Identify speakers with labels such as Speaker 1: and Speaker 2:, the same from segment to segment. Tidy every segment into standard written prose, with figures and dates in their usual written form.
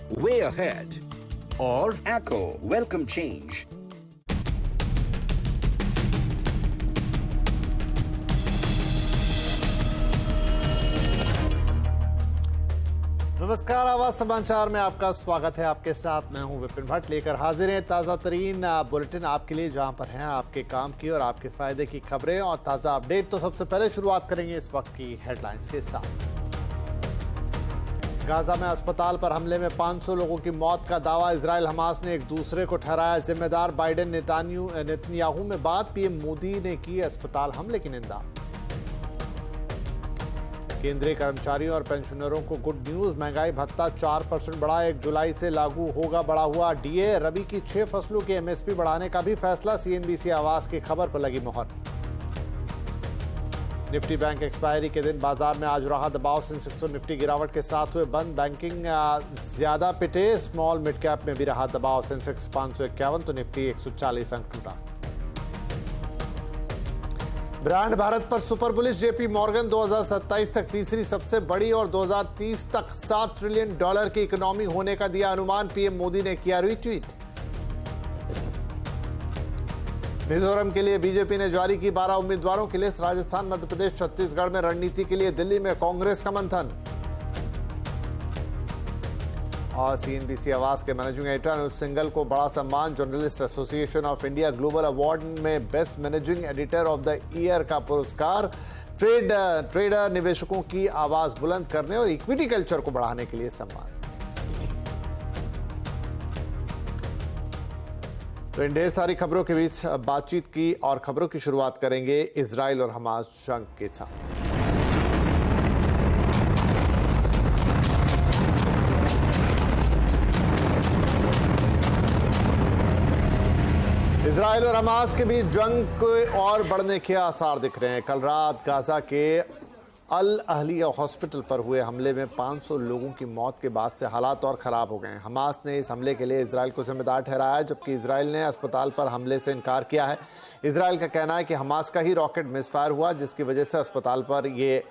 Speaker 1: Way Ahead, or Echo, Welcome Change.
Speaker 2: नमस्कार, आवाज समाचार में आपका स्वागत है। आपके साथ मैं हूं विपिन भट्ट, लेकर हाजिर हैं ताज़ा तरीन बुलेटिन आपके लिए, जहां पर हैं आपके काम की और आपके फायदे की खबरें और ताज़ा अपडेट। तो सबसे पहले शुरुआत करेंगे इस वक्त की हेडलाइंस के साथ। गाजा में अस्पताल पर हमले में 500 लोगों की मौत का दावा। इजराइल हमास ने एक दूसरे को ठहराया जिम्मेदार। बाइडेन नेतन्याहू में बात। पीएम मोदी ने की अस्पताल हमले की निंदा। केंद्रीय कर्मचारियों और पेंशनरों को गुड न्यूज, महंगाई भत्ता 4% बढ़ा, 1 जुलाई से लागू होगा बढ़ा हुआ डीए। रबी की 6 फसलों की एमएसपी बढ़ाने का भी फैसला। सीएनबीसी आवास की खबर पर लगी मोहर। निफ्टी बैंक एक्सपायरी के दिन बाजार में आज रहा दबाव। सेंसेक्स और निफ्टी गिरावट के साथ हुए बंद। बैंकिंग ज्यादा पिटे। स्मॉल मिड कैप में भी रहा दबाव। सेंसेक्स 551 तो निफ्टी 140 अंक टूटा। ब्रांड भारत पर सुपर बुलिश। जेपी मॉर्गन 2027 तक तीसरी सबसे बड़ी और 2030 तक $7 ट्रिलियन की इकोनॉमी होने का दिया अनुमान। पीएम मोदी ने किया रीट्वीट। मिजोरम के लिए बीजेपी ने जारी की 12 उम्मीदवारों की लिस्ट। राजस्थान, मध्य प्रदेश, छत्तीसगढ़ में रणनीति के लिए दिल्ली में कांग्रेस का मंथन। और सीएनबीसी आवास के मैनेजिंग एडिटर अनुज सिंघल को बड़ा सम्मान। Journalist association of India global award में best managing editor of the year का पुरस्कार। ट्रेडर निवेशकों की आवाज बुलंद करने और इक्विटी कल्चर को बढ़ाने के लिए सम्मान। तो इन ढेर सारी खबरों के बीच बातचीत की और खबरों की शुरुआत करेंगे इजराइल और हमास जंग के साथ। इजराइल और हमास के बीच जंग के और बढ़ने के आसार दिख रहे हैं। कल रात गाजा के अल अहलिया हॉस्पिटल पर हुए हमले में 500 लोगों की मौत के बाद से हालात और ख़राब हो गए हैं। हमास ने इस हमले के लिए इजराइल को जिम्मेदार ठहराया, जबकि इजराइल ने अस्पताल पर हमले से इनकार किया है। इजराइल का कहना है कि हमास का ही रॉकेट मिसफायर हुआ, जिसकी वजह से अस्पताल पर ये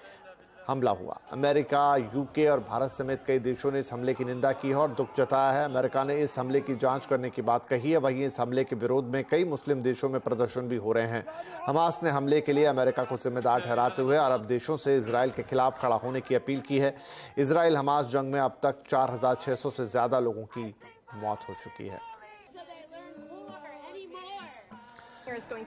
Speaker 2: हमला हुआ। अमेरिका, यूके और भारत समेत कई देशों ने इस हमले की निंदा की है और दुख जताया है। अमेरिका ने इस हमले की जांच करने की बात कही है। वहीं इस हमले के विरोध में कई मुस्लिम देशों में प्रदर्शन भी हो रहे हैं। हमास ने हमले के लिए अमेरिका को जिम्मेदार ठहराते हुए अरब देशों से इजराइल के खिलाफ खड़ा होने की अपील की है। इजराइल हमास जंग में अब तक 4600 से ज्यादा लोगों की मौत हो चुकी है।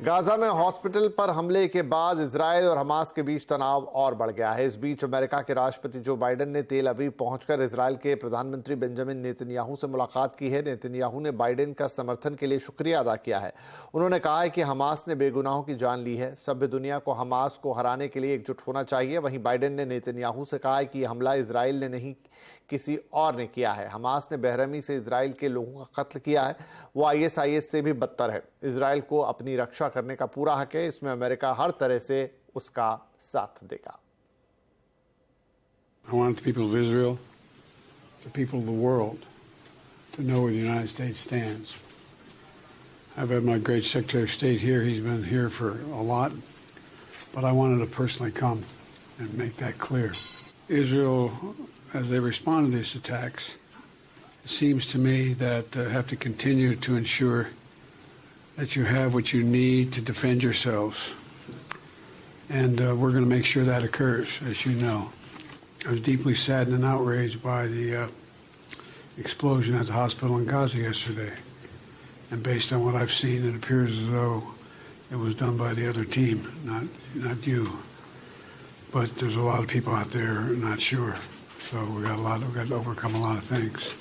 Speaker 2: गाजा में हॉस्पिटल पर हमले के बाद इजराइल और हमास के बीच तनाव और बढ़ गया है। इस बीच अमेरिका के राष्ट्रपति जो बाइडेन ने तेल अवीव पहुंचकर इजराइल के प्रधानमंत्री बेंजामिन नेतन्याहू से मुलाकात की है। नेतन्याहू ने बाइडेन का समर्थन के लिए शुक्रिया अदा किया है। उन्होंने कहा है कि हमास ने बेगुनाहों की जान ली है। सभ्य दुनिया को हमास को हराने के लिए एकजुट होना चाहिए। वहीं बाइडेन ने नेतन्याहू से कहा है कि यह हमला इजराइल ने नहीं, किसी और ने किया है। हमास ने बेरहमी से इजराइल के लोगों का कत्ल किया है। वो आईएसआईएस से भी बदतर है। इजराइल को अपनी रक्षा करने का पूरा हक है। इसमें अमेरिका हर तरह से उसका साथ देगा।
Speaker 3: I want the people of Israel, the people of the world, to know where the United States stands. I've had my great Secretary of State here. He's been here for a lot, but I wanted to personally come and make that clear. Israel, as they respond to these attacks, it seems to me that have to continue to ensure that you have what you need to defend yourselves. And we're going to make sure that occurs, as you know. I was deeply saddened and outraged by the explosion at the hospital in Gaza yesterday. And based on what I've seen, it appears as though it was done by the other team, not you. But there's a lot of people out there who are not sure. So we've got to overcome a lot of things.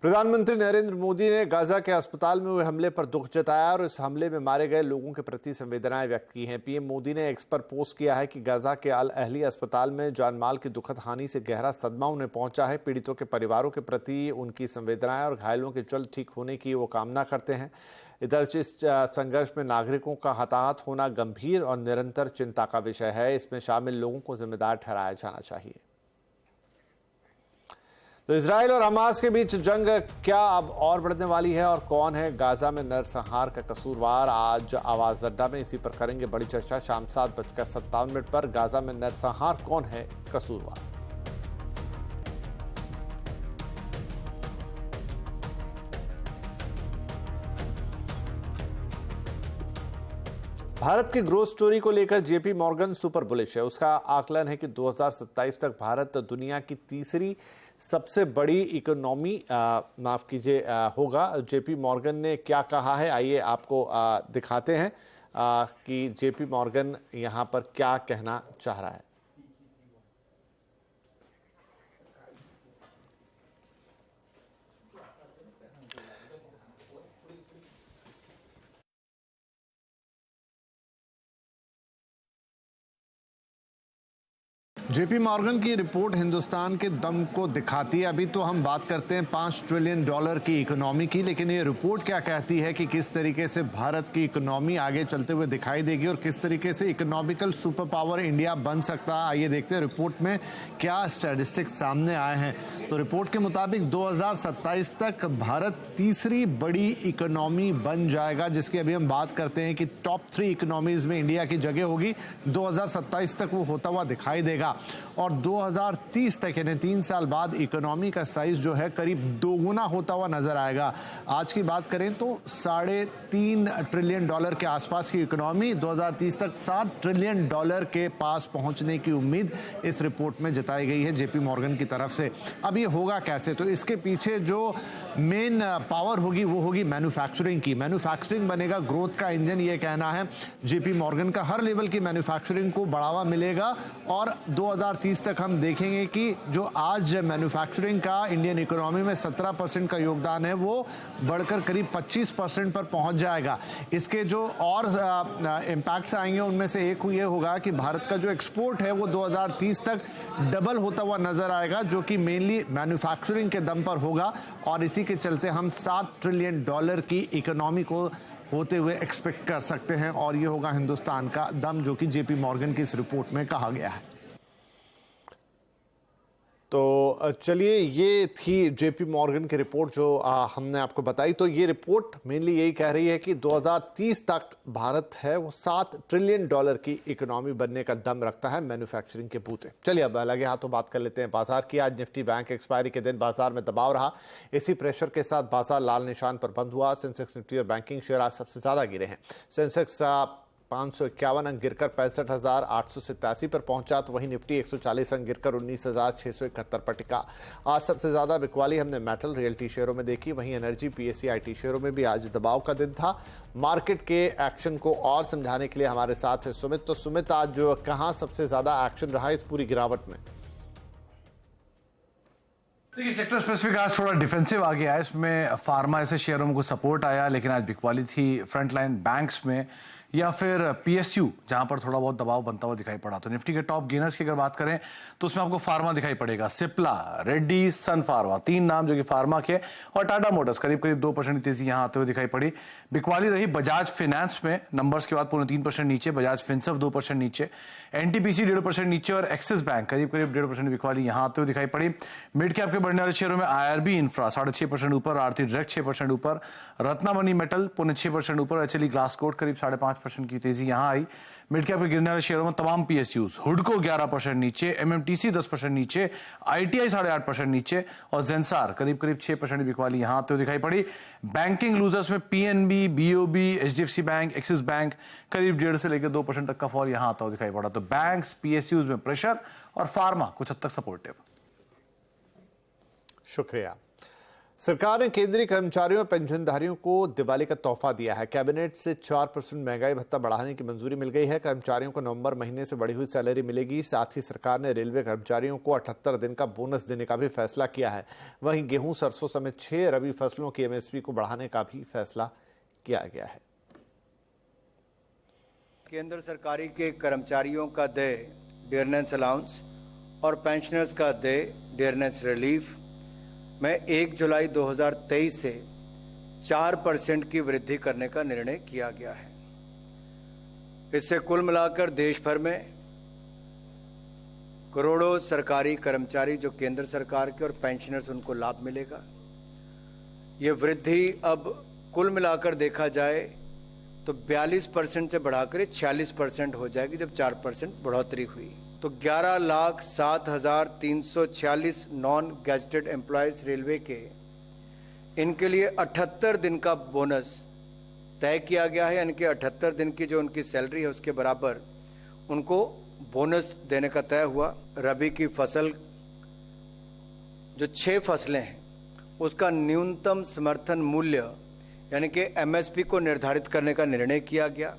Speaker 2: प्रधानमंत्री नरेंद्र मोदी ने Gaza के अस्पताल में हुए हमले पर दुख जताया और इस हमले में मारे गए लोगों के प्रति संवेदनाएं व्यक्त की हैं। पीएम मोदी ने एक्स पर पोस्ट किया है कि गाजा के अल अहली अस्पताल में जानमाल की दुखद हानि से गहरा सदमा उन्हें पहुंचा है। पीड़ितों के परिवारों के प्रति उनकी संवेदनाएं और घायलों के जल्द ठीक होने की वो कामना करते हैं। इधर इस संघर्ष में नागरिकों का हताहत होना गंभीर और निरंतर चिंता का विषय है। इसमें शामिल लोगों को जिम्मेदार ठहराया जाना चाहिए। तो इजराइल और हमास के बीच जंग क्या अब और बढ़ने वाली है और कौन है गाजा में नरसंहार का कसूरवार? आज आवाज अड्डा में इसी पर करेंगे बड़ी चर्चा। शाम 7:57 पर गाजा में नरसंहार कौन है कसूरवार? भारत की ग्रोथ स्टोरी को लेकर जेपी मॉर्गन सुपर बुलिश है। उसका आकलन है कि 2027 तक भारत दुनिया की तीसरी सबसे बड़ी इकोनॉमी माफ कीजिए होगा। जेपी मॉर्गन ने क्या कहा है, आइए आपको दिखाते हैं कि जेपी मॉर्गन यहां पर क्या कहना चाह रहा है। जेपी मॉर्गन की रिपोर्ट हिंदुस्तान के दम को दिखाती है। अभी तो हम बात करते हैं $5 ट्रिलियन की इकोनॉमी की, लेकिन ये रिपोर्ट क्या कहती है कि किस तरीके से भारत की इकोनॉमी आगे चलते हुए दिखाई देगी और किस तरीके से इकोनॉमिकल सुपर पावर इंडिया बन सकता है। आइए देखते हैं रिपोर्ट में क्या स्टैटिस्टिक्स सामने आए हैं। तो रिपोर्ट के मुताबिक 2027 तक भारत तीसरी बड़ी इकोनॉमी बन जाएगा, जिसकी अभी हम बात करते हैं कि टॉप 3 इकोनॉमीज में इंडिया की जगह होगी। 2027 तक वो होता हुआ दिखाई देगा और 2030 तक यानी 3 साल बाद इकोनॉमी का साइज जो है करीब दोगुना होता हुआ नजर आएगा। आज की बात करें तो $3.5 ट्रिलियन के आसपास की इकोनॉमी 2030 तक $7 ट्रिलियन के पास पहुंचने की उम्मीद इस रिपोर्ट में जताई गई है जेपी मॉर्गन की तरफ से। अब ये होगा कैसे, तो इसके पीछे जो मेन पावर होगी वो होगी मैन्युफैक्चरिंग की। मैन्युफैक्चरिंग बनेगा ग्रोथ का इंजन, ये कहना है जेपी मॉर्गन का। हर लेवल की मैन्युफैक्चरिंग को बढ़ावा मिलेगा और 2030 तक हम देखेंगे कि जो आज मैन्युफैक्चरिंग का इंडियन इकोनॉमी में 17% का योगदान है वो बढ़कर करीब 25% पर पहुंच जाएगा। इसके जो और इम्पैक्ट्स आएंगे उनमें से एक ये होगा कि भारत का जो एक्सपोर्ट है वो 2030 तक डबल होता हुआ नजर आएगा, जो कि मेनली मैन्युफैक्चरिंग के दम पर होगा और इसी के चलते हम $7 ट्रिलियन की इकोनॉमी को होते हुए एक्सपेक्ट कर सकते हैं और ये होगा हिंदुस्तान का दम, जो कि जेपी मॉर्गन की इस रिपोर्ट में कहा गया है। तो चलिए, ये थी जेपी मॉर्गन की रिपोर्ट जो हमने आपको बताई। तो ये रिपोर्ट मेनली यही कह रही है कि 2030 तक भारत है वो $7 ट्रिलियन की इकोनॉमी बनने का दम रखता है मैन्युफैक्चरिंग के बूते। चलिए अब लगे हाथों बात कर लेते हैं बाजार की। आज निफ्टी बैंक एक्सपायरी के दिन बाजार में दबाव रहा। इसी प्रेशर के साथ बाजार लाल निशान पर बंद हुआ। सेंसेक्स, निफ्टी और बैंकिंग शेयर आज सबसे ज्यादा गिरे हैं। सेंसेक्स 551 अंक गिरकर 65,887 पर पहुंचा, तो वहीं निफ्टी 140 अंक गिरकर 19,671 पर टिका। आज सबसे ज्यादा बिकवाली हमने मेटल, रियल्टी शेयरों में देखी। वहीं एनर्जी, पीएससी, आईटी शेयरों में भी आज दबाव का दिन था। मार्केट के एक्शन को और समझाने के लिए हमारे साथ है सुमित। तो सुमित, आज जो कहां सबसे ज्यादा एक्शन रहा इस पूरी गिरावट में?
Speaker 4: देखिए, सेक्टर स्पेसिफिक आज थोड़ा डिफेंसिव आ गया है। इसमें फार्मा ऐसे शेयरों में कुछ सपोर्ट आया, लेकिन आज बिकवाली थी फ्रंटलाइन बैंक्स में या फिर पीएसयू, जहां पर थोड़ा बहुत दबाव बनता हुआ दिखाई पड़ा। तो निफ्टी के टॉप गेनर्स की अगर बात करें तो उसमें आपको फार्मा दिखाई पड़ेगा, सिप्ला, रेड्डी, सन फार्मा, 3 नाम जो कि फार्मा के, और टाटा मोटर्स करीब 2% की तेजी यहां आते हुए दिखाई पड़ी। बिकवाली रही बजाज फाइनेंस में, नंबर्स के बाद 3% नीचे, बजाज फिनसर्व 2% नीचे, एनटीपीसी 1.5% नीचे और एक्सिस बैंक करीब 1.5% बिकवाली यहां आते हुए दिखाई पड़ी। मिड कैप के बढ़ने वाले शेयरों में आईआरबी इंफ्रा 6.5% ऊपर, आरती डायरेक्ट 6% ऊपर, रत्नामणि मेटल 6.5% ऊपर, एचएलई ग्लासकोट करीब 5.5% की तेजी यहां आई। मिड कैप के गिरने वाले शेयरों में तमाम पीएसयूज, हुडको 11% नीचे, एमएमटीसी 10% नीचे, आईटीआई 8.5% नीचे और जेंसार करीब 6% बिकवाली यहां आते हुए दिखाई पड़ी। बैंकिंग लूजर्स में PNB, BOB, HDFC bank, axis bank करीब 1.5 से लेकर 2% तक का फॉल यहां आता हुआ दिखाई पड़ा। तो बैंक्स, पीएसयूज में प्रेशर और फार्मा कुछ हद तक सपोर्टिव।
Speaker 2: शुक्रिया। सरकार ने केंद्रीय कर्मचारियों और पेंशनधारियों को दिवाली का तोहफा दिया है। कैबिनेट से 4% महंगाई भत्ता बढ़ाने की मंजूरी मिल गई है। कर्मचारियों को नवंबर महीने से बढ़ी हुई सैलरी मिलेगी। साथ ही सरकार ने रेलवे कर्मचारियों को 78 दिन का बोनस देने का भी फैसला किया है। वहीं गेहूं, सरसों समेत 6 रबी फसलों की एमएसपी को बढ़ाने का भी फैसला किया गया है।
Speaker 5: केंद्र सरकारी के कर्मचारियों का दे डियरनेस अलाउंस और पेंशनर्स का दे डियरनेस रिलीफ में 1 जुलाई 2023 से 4% की वृद्धि करने का निर्णय किया गया है। इससे कुल मिलाकर देश भर में करोड़ों सरकारी कर्मचारी जो केंद्र सरकार के और पेंशनर्स उनको लाभ मिलेगा। ये वृद्धि अब कुल मिलाकर देखा जाए तो 42% से बढ़ाकर 46% हो जाएगी, जब 4% बढ़ोतरी हुई। तो 11,07,346 नॉन गैजेटेड एम्प्लॉयज रेलवे के, इनके लिए 78 दिन का बोनस तय किया गया है, यानी कि 78 दिन की जो उनकी सैलरी है उसके बराबर उनको बोनस देने का तय हुआ। रबी की फसल जो 6 फसलें हैं उसका न्यूनतम समर्थन मूल्य यानी कि एमएसपी को निर्धारित करने का निर्णय किया गया।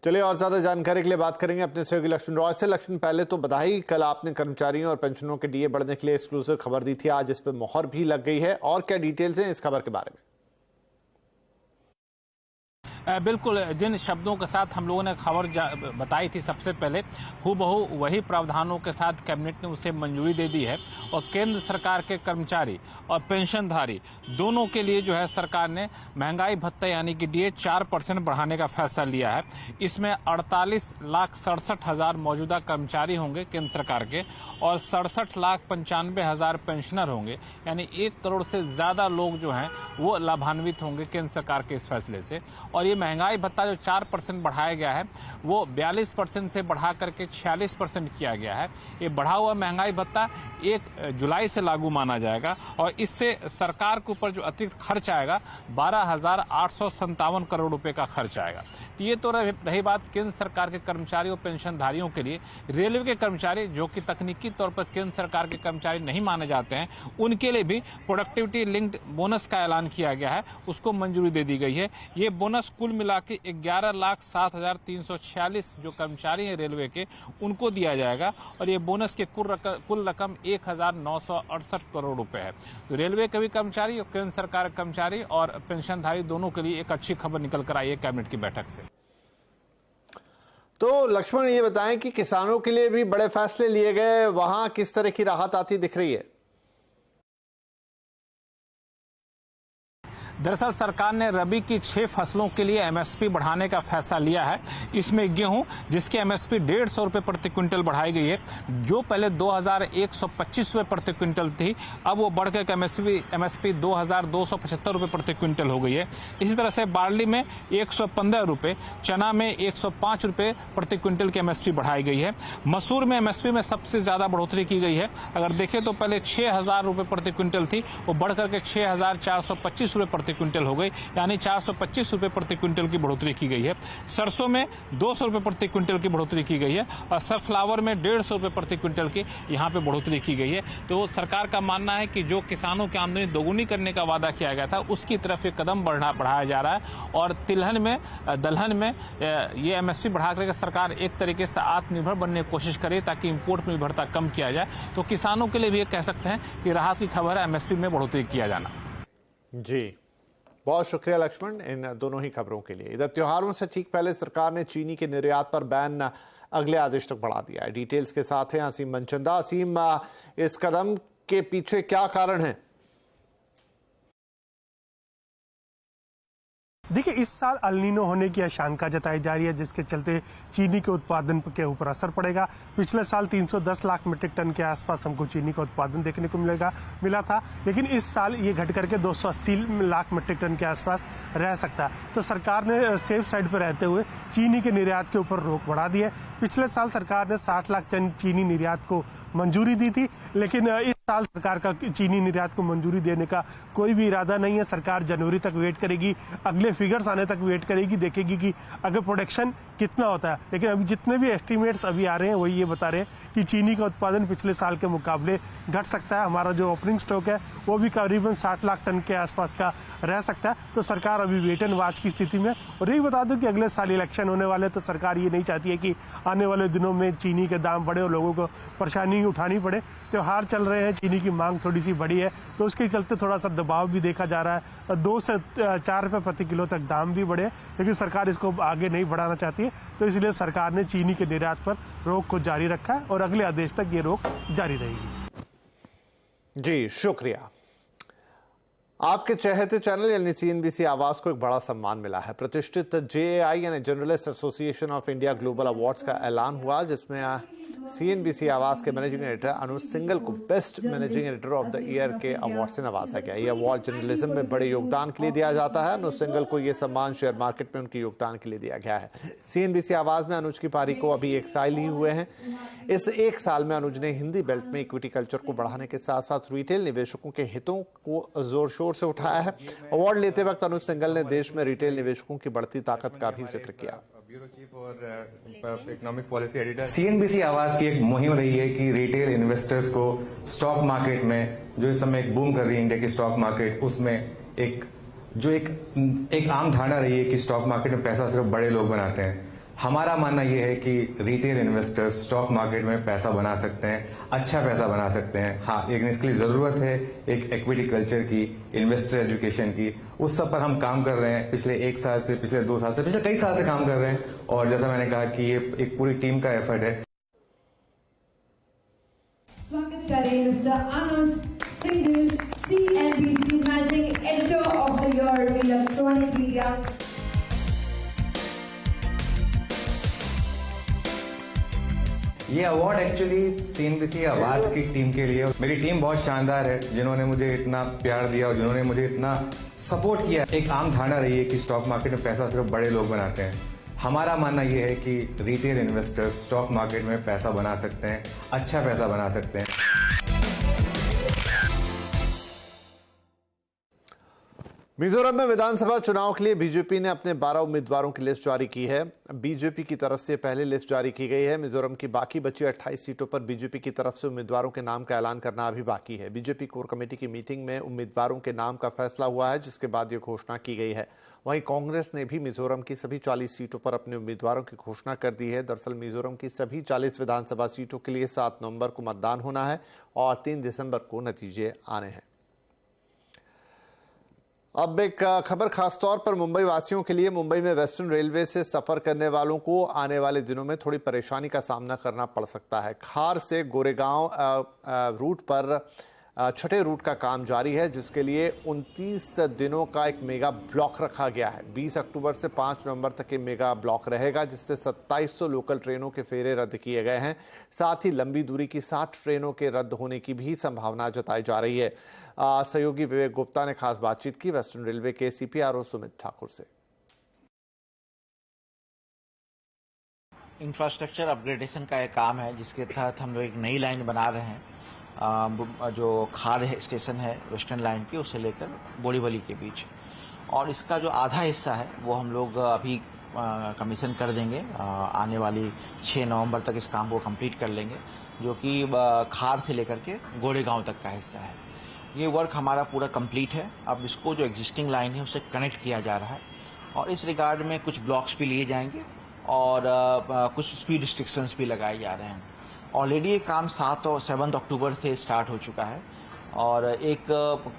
Speaker 2: चलिए और ज्यादा जानकारी के लिए बात करेंगे अपने सहयोगी लक्ष्मण रॉय से। लक्ष्मण, पहले तो बधाई, कल आपने कर्मचारियों और पेंशनरों के डीए बढ़ने के लिए एक्सक्लूसिव खबर दी थी, आज इस पर मोहर भी लग गई है, और क्या डिटेल्स हैं इस खबर के बारे में?
Speaker 6: बिल्कुल, जिन शब्दों के साथ हम लोगों ने खबर बताई थी सबसे पहले, हूबहू वही प्रावधानों के साथ कैबिनेट ने उसे मंजूरी दे दी है और केंद्र सरकार के कर्मचारी और पेंशनधारी दोनों के लिए जो है सरकार ने महंगाई भत्ता यानी कि डीए 4% बढ़ाने का फैसला लिया है। इसमें 48,67,000 मौजूदा कर्मचारी होंगे केंद्र सरकार के और 67,95,000 पेंशनर होंगे, यानी 1 करोड़ से ज्यादा लोग जो हैं वो लाभान्वित होंगे केंद्र सरकार के इस फैसले से। और ये महंगाई भत्ता जो 4% बढ़ाया गया है वो 42% से बढ़ा करके 46% किया गया है। ये बढ़ा हुआ महंगाई भत्ता 1 जुलाई से लागू माना जाएगा और इससे सरकार के ऊपर जो अतिरिक्त खर्च आएगा 12,857 करोड़ रुपए का खर्च आएगा। तो ये तो रही बात केंद्र सरकार के कर्मचारी और पेंशनधारियों के लिए। रेलवे के कर्मचारी जो कि तकनीकी तौर पर केंद्र सरकार के कर्मचारी नहीं माने जाते हैं, उनके लिए भी प्रोडक्टिविटी लिंक्ड बोनस का ऐलान किया गया है, उसको मंजूरी दे दी गई है। ये बोनस कुल मिला के 11,07,346 जो कर्मचारी हैं रेलवे के उनको दिया जाएगा और ये बोनस के कुल रकम 1,968 करोड़ रुपए है। तो रेलवे के भी कर्मचारी और केंद्र सरकार के कर्मचारी और पेंशनधारी दोनों के लिए एक अच्छी खबर निकल कर आई है कैबिनेट की बैठक से।
Speaker 2: तो लक्ष्मण, ये बताएं कि किसानों के लिए भी बड़े फैसले लिए गए, वहां किस तरह की राहत आती दिख रही है?
Speaker 6: दरअसल सरकार ने रबी की 6 फसलों के लिए एमएसपी बढ़ाने का फैसला लिया है। इसमें गेहूं जिसकी एमएसपी 150 रुपए प्रति क्विंटल बढ़ाई गई है, जो पहले 2,125 रुपए प्रति क्विंटल थी, अब वो बढ़कर एमएसपी 2,275 रुपए प्रति क्विंटल हो गई है। इसी तरह से बार्ली में 115 रुपए, चना में 105 रुपए प्रति क्विंटल की एमएसपी बढ़ाई गई है। मसूर में एमएसपी में सबसे ज्यादा बढ़ोतरी की गई है। अगर देखें तो पहले 6,000 रुपए प्रति क्विंटल थी, वो बढ़कर के 6,425 रुपए प्रति क्विंटल हो गई, यानी 425 रुपए प्रति क्विंटल की बढ़ोतरी की गई है। सरसों में 200 रुपए प्रति क्विंटल की बढ़ोतरी की गई है और सनफ्लावर में 150 रुपए प्रति क्विंटल की यहाँ पे बढ़ोतरी की गई है। तो सरकार का मानना है कि जो किसानों की आमदनी दोगुनी करने का वादा किया गया था उसकी तरफ ये कदम बढ़ाया जा रहा है और दलहन में ये एमएसपी बढ़ा करके सरकार एक तरीके से आत्मनिर्भर बनने की कोशिश करे ताकि इंपोर्ट में निर्भरता कम किया जाए। तो किसानों के लिए भी ये कह सकते हैं कि राहत की खबर है एमएसपी में बढ़ोतरी किया जाना।
Speaker 2: जी, बहुत शुक्रिया लक्ष्मण इन दोनों ही खबरों के लिए। इधर त्योहारों से ठीक पहले सरकार ने चीनी के निर्यात पर बैन अगले आदेश तक बढ़ा दिया है। डिटेल्स के साथ हैं असीम मनचंदा। असीम, इस कदम के पीछे क्या कारण है?
Speaker 7: देखिए, इस साल अल नीनो होने की आशंका जताई जा रही है, जिसके चलते चीनी के उत्पादन के ऊपर असर पड़ेगा। पिछले साल 310 लाख मीट्रिक टन के आसपास हमको चीनी का उत्पादन देखने को मिला था, लेकिन इस साल ये घट करके 280 लाख मीट्रिक टन के आसपास रह सकता है। तो सरकार ने सेफ साइड पर रहते हुए चीनी के निर्यात के ऊपर रोक बढ़ा दी है। पिछले साल सरकार ने 60 लाख टन चीनी निर्यात को मंजूरी दी थी, लेकिन इस साल सरकार का चीनी निर्यात को मंजूरी देने का कोई भी इरादा नहीं है। सरकार जनवरी तक वेट करेगी, अगले फिगर्स आने तक वेट करेगी, देखेगी कि अगर प्रोडक्शन कितना होता है। लेकिन अभी जितने भी एस्टिमेट्स अभी आ रहे हैं वही ये बता रहे हैं कि चीनी का उत्पादन पिछले साल के मुकाबले घट सकता है। हमारा जो ओपनिंग स्टॉक है वो भी करीबन 60 लाख टन के आसपास का रह सकता है। तो सरकार अभी वेट एंड वॉच की स्थिति में। और यही बता दूं कि अगले साल इलेक्शन होने वाले, तो सरकार ये नहीं चाहती है कि आने वाले दिनों में चीनी के दाम बढ़े और लोगों को परेशानी उठानी पड़े। त्योहार चल रहे हैं, चीनी की मांग थोड़ी सी बढ़ी है, तो उसके चलते थोड़ा सा दबाव भी देखा जा रहा है। 2 से 4 रुपए प्रति किलो तक दाम भी बढ़े, लेकिन सरकार इसको आगे नहीं बढ़ाना चाहती है। तो इसलिए सरकार ने चीनी के निर्यात पर रोक को जारी रखा है और अगले आदेश तक ये रोक जारी रहेगी।
Speaker 2: जी, शुक्रिया। आपके चहेते चैनल यानी CNBC आवाज को एक बड़ा सम्मान मिला है। प्रतिष्ठित JAI यानी journalist association of India global awards का ऐलान हुआ, जिसमें सीएनबीसी आवाज के मैनेजिंग एडिटर अनुज सिंघल को best managing editor of the year के अवार्ड से नवाजा गया। यह अवार्ड जर्नलिज्म में बड़े योगदान के लिए दिया जाता है। अनुज सिंघल को यह सम्मान शेयर मार्केट में उनके योगदान के लिए दिया गया है। सीएनबीसी आवाज में अनुज की पारी को अभी 1 साल ही हुए हैं। इस 1 साल में अनुज ने हिंदी बेल्ट में इक्विटी कल्चर को बढ़ाने के साथ साथ रिटेल निवेशकों के हितों को जोर शोर से उठाया है। अवार्ड लेते वक्त अनुज सिंघल ने देश में रिटेल निवेशकों की बढ़ती ताकत का भी जिक्र किया।
Speaker 8: ब्यूरो चीफ और इकोनॉमिक पॉलिसी एडिटर। सीएनबीसी आवाज की एक मुहिम रही है कि रिटेल इन्वेस्टर्स को स्टॉक मार्केट में, जो इस समय एक बूम कर रही है इंडिया की स्टॉक मार्केट, उसमें एक आम धारणा रही है कि स्टॉक मार्केट में पैसा सिर्फ बड़े लोग बनाते हैं। हमारा मानना यह है कि रिटेल इन्वेस्टर्स स्टॉक मार्केट में पैसा बना सकते हैं, अच्छा पैसा बना सकते हैं। हाँ, लेकिन इसके लिए जरूरत है एक इक्विटी कल्चर की, इन्वेस्टर एजुकेशन की। उस सब पर हम काम कर रहे हैं पिछले 1 साल से, पिछले 2 साल से, पिछले कई साल से काम कर रहे हैं। और जैसा मैंने कहा कि ये एक पूरी टीम का एफर्ट है।
Speaker 9: स्वागत करें mister Anuj Singhal, CNBC managing editor of the year electronic media.
Speaker 8: ये अवार्ड एक्चुअली सीएनबीसी आवाज की टीम के लिए, मेरी टीम बहुत शानदार है, जिन्होंने मुझे इतना प्यार दिया और जिन्होंने मुझे इतना सपोर्ट किया। एक आम धारणा रही है कि स्टॉक मार्केट में पैसा सिर्फ बड़े लोग बनाते हैं। हमारा मानना यह है कि रिटेल इन्वेस्टर्स स्टॉक मार्केट में पैसा बना सकते हैं, अच्छा पैसा बना सकते हैं।
Speaker 2: मिजोरम में विधानसभा चुनाव के लिए बीजेपी ने अपने 12 उम्मीदवारों की लिस्ट जारी की है। बीजेपी की तरफ से पहले लिस्ट जारी की गई है। मिजोरम की बाकी बची 28 सीटों पर बीजेपी की तरफ से उम्मीदवारों के नाम का ऐलान करना अभी बाकी है। बीजेपी कोर कमेटी की मीटिंग में उम्मीदवारों के नाम का फैसला हुआ है, जिसके बाद ये घोषणा की गई है। वहीं कांग्रेस ने भी मिजोरम की सभी 40 सीटों पर अपने उम्मीदवारों की घोषणा कर दी है। दरअसल मिजोरम की सभी 40 विधानसभा सीटों के लिए 7 नवंबर को मतदान होना है और 3 दिसंबर को नतीजे आने हैं। अब एक खबर खास तौर पर मुंबई वासियों के लिए। मुंबई में वेस्टर्न रेलवे से सफर करने वालों को आने वाले दिनों में थोड़ी परेशानी का सामना करना पड़ सकता है। खार से गोरेगांव रूट पर 6ठे रूट का काम जारी है, जिसके लिए 29 दिनों का एक मेगा ब्लॉक रखा गया है। 20 अक्टूबर से 5 नवंबर तक ये मेगा ब्लॉक रहेगा, जिससे 2700 लोकल ट्रेनों के फेरे रद्द किए गए हैं। साथ ही लंबी दूरी की 60 ट्रेनों के रद्द होने की भी संभावना जताई जा रही है। सहयोगी विवेक गुप्ता ने खास बातचीत की वेस्टर्न रेलवे के CPRO सुमित ठाकुर से।
Speaker 10: इंफ्रास्ट्रक्चर अपग्रेडेशन का एक काम है, जिसके तहत हम लोग एक नई लाइन बना रहे हैं। जो खार स्टेशन है वेस्टर्न लाइन की, उसे लेकर बोरीवली के बीच, और इसका जो आधा हिस्सा है वो हम लोग अभी कमीशन कर देंगे। आने वाली 6 नवंबर तक इस काम को कंप्लीट कर लेंगे, जो कि खार से लेकर के गोरेगांव तक का हिस्सा है। ये वर्क हमारा पूरा कंप्लीट है। अब इसको जो एग्जिस्टिंग लाइन है उसे कनेक्ट किया जा रहा है, और इस रिगार्ड में कुछ ब्लॉक्स भी लिए जाएंगे और कुछ स्पीड रिस्ट्रिक्शंस भी लगाए जा रहे हैं। ऑलरेडी ये काम 7 और 7 अक्टूबर से स्टार्ट हो चुका है, और एक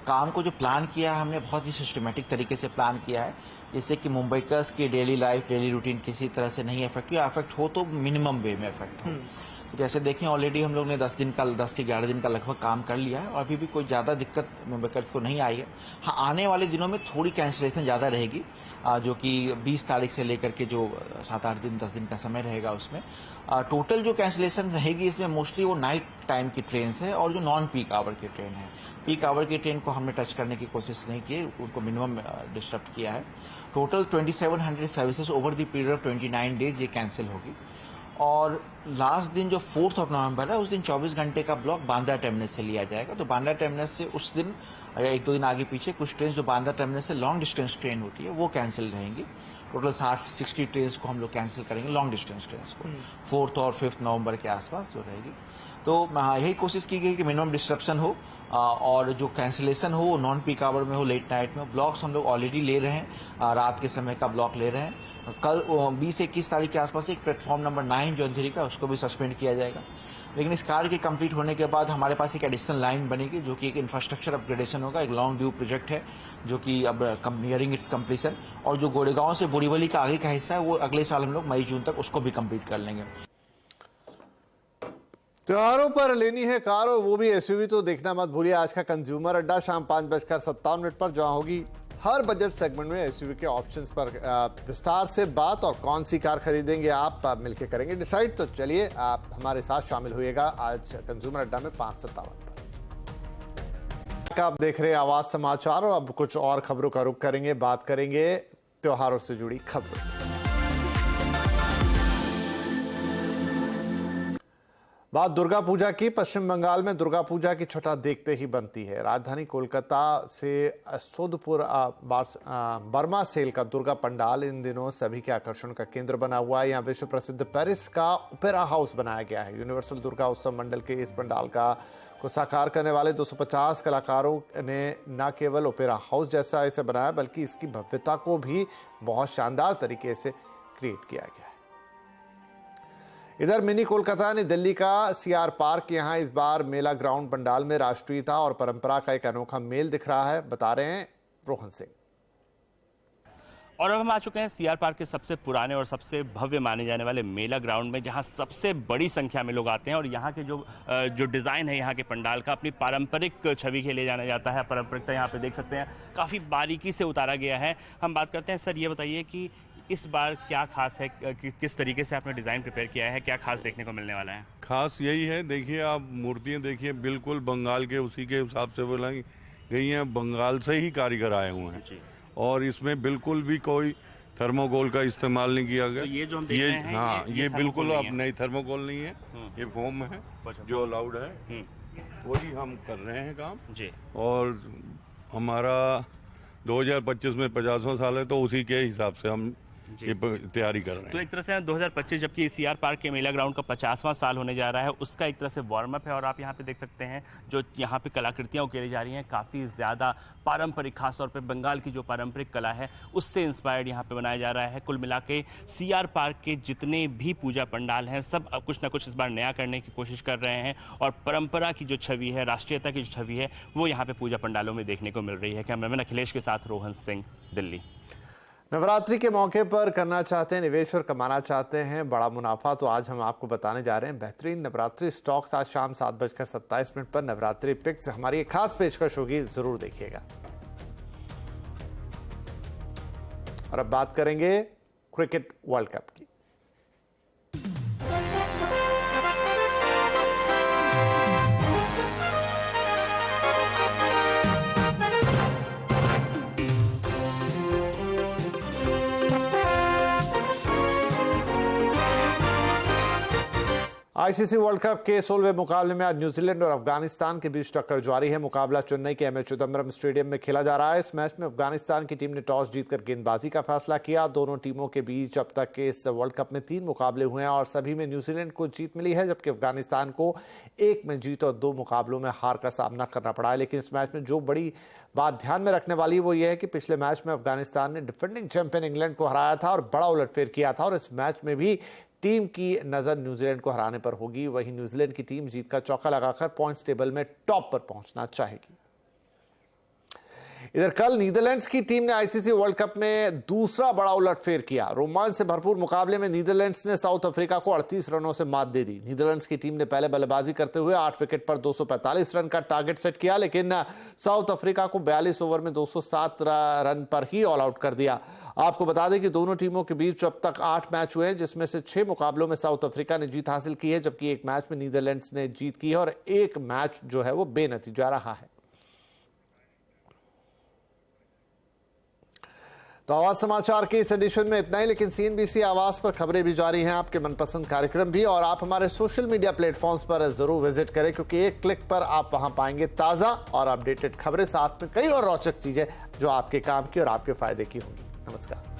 Speaker 10: काम को जो प्लान किया है हमने बहुत ही सिस्टमेटिक तरीके से प्लान किया है, जिससे कि मुंबईकर्स की डेली लाइफ, डेली रूटीन किसी तरह से नहीं अफेक्ट हो, अफेक्ट हो तो मिनिमम वे में अफेक्ट हो। जैसे देखें, ऑलरेडी हम लोग ने 10 से 11 दिन का लगभग काम कर लिया है, और अभी भी कोई ज़्यादा दिक्कत मुंबईकर्स को नहीं आई है। हाँ, आने वाले दिनों में थोड़ी कैंसिलेशन ज़्यादा रहेगी, जो कि 20 तारीख से लेकर के जो 7-8 दिन 10 दिन का समय रहेगा, उसमें टोटल जो कैंसिलेशन रहेगी इसमें मोस्टली वो नाइट टाइम की ट्रेन है और जो नॉन पीक आवर की ट्रेन है। पीक आवर की ट्रेन को हमने टच करने की कोशिश नहीं की, उनको मिनिमम डिस्टर्ब किया है। Total 2700 services over the period of 29 days ये कैंसिल होगी। और लास्ट दिन जो 4 नवंबर है, उस दिन 24 घंटे का ब्लॉक बांद्रा टर्मिनस से लिया जाएगा। तो बांद्रा टर्मिनस से उस दिन या 1-2 दिन आगे पीछे कुछ ट्रेन जो बांद्रा टर्मिनस से लॉन्ग डिस्टेंस ट्रेन होती है वो कैंसिल रहेंगी। टोटल 60 ट्रेन को हम लोग कैंसिल करेंगे, लॉन्ग डिस्टेंस ट्रेन को 4 और 5 नवंबर के आसपास जो रहेगी। तो यही कोशिश की गई कि मिनिमम डिस्ट्रप्शन हो, और जो कैंसिलेशन हो वो नॉन पीक आवर में हो, लेट नाइट में। ब्लॉक्स हम लोग ऑलरेडी ले रहे हैं, रात के समय का ब्लॉक ले रहे हैं। कल 20-21 तारीख के आसपास एक प्लेटफॉर्म नंबर 9 जो अंधेरी का, उसको भी सस्पेंड किया जाएगा। लेकिन इस कार्य के कंप्लीट होने के बाद हमारे पास एक एडिशनल लाइन बनेगी, जो कि एक इंफ्रास्ट्रक्चर अपग्रेडेशन होगा। एक लॉन्ग ड्यू प्रोजेक्ट है, जो कि अब नियरिंग इट्स कंप्लीशन, और जो गोरेगांव से बोरीवली का आगे का हिस्सा है वो अगले साल हम लोग मई-जून तक उसको भी कंप्लीट कर लेंगे।
Speaker 2: त्योहारों पर लेनी है कार और वो भी SUV, तो देखना मत भूलिए आज का कंज्यूमर अड्डा शाम 5:57 पर, जहां होगी हर बजट सेगमेंट में एसयूवी के ऑप्शंस पर विस्तार से बात, और कौन सी कार खरीदेंगे आप मिलकर करेंगे डिसाइड। तो चलिए आप हमारे साथ शामिल होइएगा आज कंज्यूमर अड्डा में 5:57 पर। आप देख रहे हैं आवाज समाचार, और अब कुछ और खबरों का रुख करेंगे, बात करेंगे त्योहारों से जुड़ी खबरों। बात दुर्गा पूजा की। पश्चिम बंगाल में दुर्गा पूजा की छठा देखते ही बनती है। राजधानी कोलकाता से सोदपुर बर्मा सेल का दुर्गा पंडाल इन दिनों सभी के आकर्षण का केंद्र बना हुआ है। यहाँ विश्व प्रसिद्ध पेरिस का ओपेरा हाउस बनाया गया है। यूनिवर्सल दुर्गा उत्सव मंडल के इस पंडाल को साकार करने वाले 250 कलाकारों ने न केवल ओपेरा हाउस जैसा इसे बनाया, बल्कि इसकी भव्यता को भी बहुत शानदार तरीके से क्रिएट किया गया है। इधर मिनी कोलकाता ने दिल्ली का सीआर पार्क, यहां इस बार मेला ग्राउंड पंडाल में राष्ट्रीयता और परंपरा का एक अनोखा मेल दिख रहा है, बता रहे हैं रोहन सिंह।
Speaker 11: और अब हम आ चुके हैं सीआर पार्क के सबसे पुराने और सबसे भव्य माने जाने वाले मेला ग्राउंड में, जहां सबसे बड़ी संख्या में लोग आते हैं। और यहाँ के जो डिज़ाइन है यहाँ के पंडाल का, अपनी पारंपरिक छवि के लिए जाना जाता है। पारंपरिकता यहाँ पे देख सकते हैं, काफ़ी बारीकी से उतारा गया है। हम बात करते हैं, सर ये बताइए कि इस बार क्या खास है, किस तरीके से आपने डिज़ाइन प्रिपेयर किया है, क्या खास देखने को मिलने वाला है?
Speaker 12: खास यही है, देखिए आप मूर्तियाँ देखिए, बिल्कुल बंगाल के उसी के हिसाब से बनाई गई हैं। बंगाल से ही कारीगर आए हुए हैं, और इसमें बिल्कुल भी कोई थर्मोकोल का इस्तेमाल नहीं किया गया।
Speaker 11: तो ये जो हम देख रहे हैं,
Speaker 12: हाँ, ये बिल्कुल अब नई थर्मोकोल नहीं है, ये फोम है जो अलाउड है, वही हम कर रहे हैं काम जी। और हमारा 2025 में 50वां साल है, तो उसी के हिसाब से हम ये तैयारी कर रहे हैं।
Speaker 11: तो एक तरह से 2025 जबकि सीआर पार्क के मेला ग्राउंड का 50वां साल होने जा रहा है, उसका एक तरह से वार्म अप है। और आप यहाँ पे देख सकते हैं जो यहाँ पे कलाकृतियाँ उकेरी जा रही हैं, काफ़ी ज़्यादा पारंपरिक, खासतौर पे बंगाल की जो पारंपरिक कला है उससे इंस्पायर्ड यहाँ पे बनाया जा रहा है। कुल मिला के सीआर पार्क के जितने भी पूजा पंडाल हैं, सब कुछ ना कुछ इस बार नया करने की कोशिश कर रहे हैं। और परंपरा की जो छवि है, राष्ट्रीयता की जो छवि है, वो यहाँ पे पूजा पंडालों में देखने को मिल रही है। कैमरामैन अखिलेश के साथ रोहन सिंह, दिल्ली।
Speaker 2: नवरात्रि के मौके पर करना चाहते हैं निवेश और कमाना चाहते हैं बड़ा मुनाफा, तो आज हम आपको बताने जा रहे हैं बेहतरीन नवरात्रि स्टॉक्स। आज शाम 7:27 पर नवरात्रि पिक्स हमारी एक खास पेशकश होगी, जरूर देखिएगा। और अब बात करेंगे क्रिकेट वर्ल्ड कप की। आईसीसी वर्ल्ड कप के 16वें मुकाबले में आज न्यूजीलैंड और अफगानिस्तान के बीच टक्कर जारी है। मुकाबला चेन्नई के एमए चिदंबरम स्टेडियम में खेला जा रहा है। इस मैच में अफगानिस्तान की टीम ने टॉस जीतकर गेंदबाजी का फैसला किया। दोनों टीमों के बीच अब तक के इस वर्ल्ड कप में 3 मुकाबले हुए हैं और सभी में न्यूजीलैंड को जीत मिली है, जबकि अफगानिस्तान को 1 में जीत और 2 मुकाबलों में हार का सामना करना पड़ा है। लेकिन इस मैच में जो बड़ी बात ध्यान में रखने वाली वो ये है कि पिछले मैच में अफगानिस्तान ने डिफेंडिंग चैंपियन इंग्लैंड को हराया था और बड़ा उलटफेर किया था, और इस मैच में भी टीम की नजर न्यूजीलैंड को हराने पर होगी। वहीं न्यूजीलैंड की टीम जीत का चौका लगाकर पॉइंट्स टेबल में टॉप पर पहुंचना चाहेगी। इधर कल नीदरलैंड्स की टीम ने आईसीसी वर्ल्ड कप में दूसरा बड़ा उलटफेर किया। रोमांच से भरपूर मुकाबले में नीदरलैंड्स ने साउथ अफ्रीका को 38 रनों से मात दे दी। नीदरलैंड्स की टीम ने पहले बल्लेबाजी करते हुए 8 विकेट पर 245 रन का टारगेट सेट किया, लेकिन साउथ अफ्रीका को 42 ओवर में 207 रन पर ही ऑल आउट कर दिया। आपको बता दें कि दोनों टीमों के बीच अब तक 8 मैच हुए हैं, जिसमें से 6 मुकाबलों में साउथ अफ्रीका ने जीत हासिल की है, जबकि 1 मैच में नीदरलैंड्स ने जीत की है और 1 मैच जो है वो बेनतीजा रहा है। तो आवाज समाचार के इस एडिशन में इतना ही, लेकिन सीएनबीसी आवाज पर खबरें भी जारी हैं, आपके मनपसंद कार्यक्रम भी, और आप हमारे सोशल मीडिया प्लेटफॉर्म्स पर जरूर विजिट करें, क्योंकि एक क्लिक पर आप वहां पाएंगे ताजा और अपडेटेड खबरें, साथ में कई और रोचक चीजें जो आपके काम की और आपके फायदे की होंगी। नमस्कार।